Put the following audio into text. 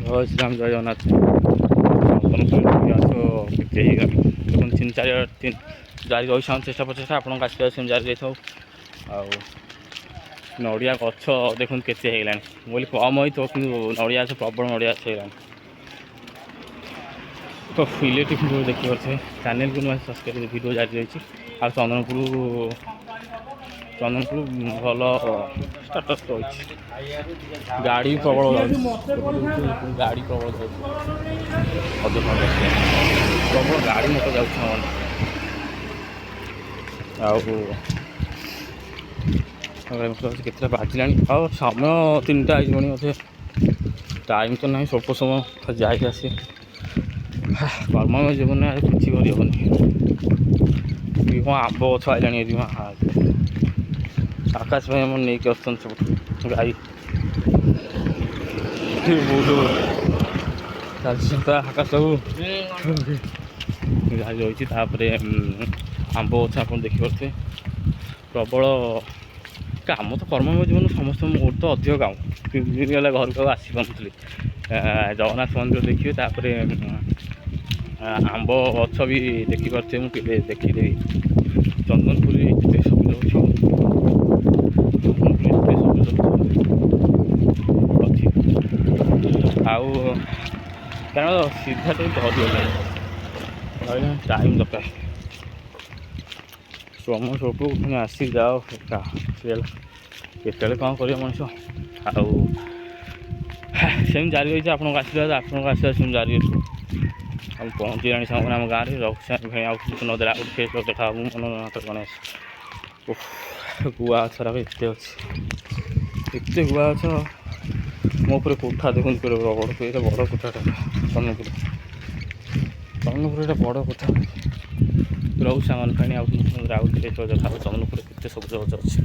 ଜୟ ଶ୍ରୀରାମ ଜୟ ଜଗନ୍ନାଥ। ଗଛ କେତେ ହେଇଗଲାଣି ଦେଖନ୍ତୁ 3-4 ଜାରି ରହିଛି ଆମ ଚେଷ୍ଟା ପ୍ରଚେଷ୍ଟା ଆପଣଙ୍କ ଆସିବା ସେମିତି ଜାରି ରହିଥାଉ। ଆଉ ନଡ଼ିଆ ଗଛ ଦେଖନ୍ତୁ କେତେ ହେଇଗଲାଣି। ମୁଁ କହିଲି କମ୍ ହେଇଥିବ କିନ୍ତୁ ନଡ଼ିଆ ଗଛ ପ୍ରବଳ ନଡ଼ିଆ ଗଛ ହେଇଗଲାଣି। ତ ଇଲେକ୍ଟ୍ରିକ୍ ଭିଡ଼ିଓ ଦେଖିପାରୁଥିବେ ଚ୍ୟାନେଲକୁ ନୂଆ ସବସ୍କ୍ରାଇବ୍ ଭିଡ଼ିଓ ଜାରି ରହିଛି। ଆଉ ଚନ୍ଦନପୁର ଭଲ ଷ୍ଟାଟସ୍ ରହିଛି। ଗାଡ଼ି ପ୍ରବଳ ଯାଉଛି ଗାଡ଼ି ପ୍ରବଳ ଯାଉଛି ପ୍ରବଳ ଗାଡ଼ି ମଟର ଯାଉଛି ମାନେ। ଆଉ କେତେଟା ବାଜିଲାଣି ଆଉ ସମୟ 3ଟା ହେଇଯିବଣି ବୋଧେ। ଟାଇମ୍ ତ ନାହିଁ ସ୍ୱଳ୍ପ ସମୟ ଯାଇ ଆସି କର୍ମମୟ ଜୀବନରେ କିଛି କରିହେବନି। କ'ଣ ଆମ୍ବ ଗଛ ଆଇଲାଣି ଏଠି ଆକାଶ ଭାଇ ଆମର ନେଇକି ଆସୁଛନ୍ତି ସବୁଠୁ ଗାଈ ବହୁତ ଚାଲିଛି ତା ଆକାଶ ସବୁ ଗାଈ ରହିଛି। ତାପରେ ଆମ୍ବ ଗଛ ଆପଣ ଦେଖିପାରୁଥିବେ ପ୍ରବଳ କାମ। ତ କର୍ମମୟ ଜୀବନ ସମସ୍ତଙ୍କ ମୋର ତ ଅଧିକ କାମ 3 ଦିନ ହେଲା ଘରକୁ ଆଉ ଆସିପାରୁନଥିଲି। ଜଗନ୍ନାଥ ମନ୍ଦିର ଦେଖିବେ ତାପରେ ଆମ୍ବ ଗଛ ବି ଦେଖିପାରୁଥିବେ। ମୁଁ କେବେ ଦେଖିଦେବି ଚନ୍ଦନପୁରରେ ଏତେ ସବୁଜ ଗଛ ଅଛି। ଆଉ କାରଣ ସିଧା ଟିକେ ଧରିଗଲାଣି ରହିଲେ ଟାଇମ୍ ଦରକାର ସମୟ ସବୁ ପୁଣି ଆସି ଯାଅ କେତେବେଳେ କ'ଣ କରିବ ମଣିଷ। ଆଉ ସେମିତି ଜାରି ରହିଛି ଆପଣଙ୍କ ଆସିବା ସେମିତି ଜାରି ଅଛି। ଆଉ ପହଞ୍ଚିଲାଣି ସାଙ୍ଗମାନେ ଆମ ଗାଁରେ ରହୁଛି ଆଉ କିଛି ନଦେଲେ ଆଉ ଫେସ୍ ଦେଖା ହେବ ମନୋନାଥ ଗଣେଶ। ଗୁଆ ଗଛର ଏତେ ଅଛି ଏତେ ଗୁଆ ଗଛ ମୋ ଉପରେ କୋଠା ଦେଖନ୍ତୁ ବଡ଼ ଏଇଟା ବଡ଼ କୋଠାଟା ଚନ୍ଦନପୁର ଏଇଟା ବଡ଼ କୋଠା ରହୁଛି ସାମାନ ପାଣି ଆଉ ଫେସ୍ ଦେଖା ହେବ ଚନ୍ଦନପୁରରେ କେତେ ସବୁଜ ଗଛ ଅଛି।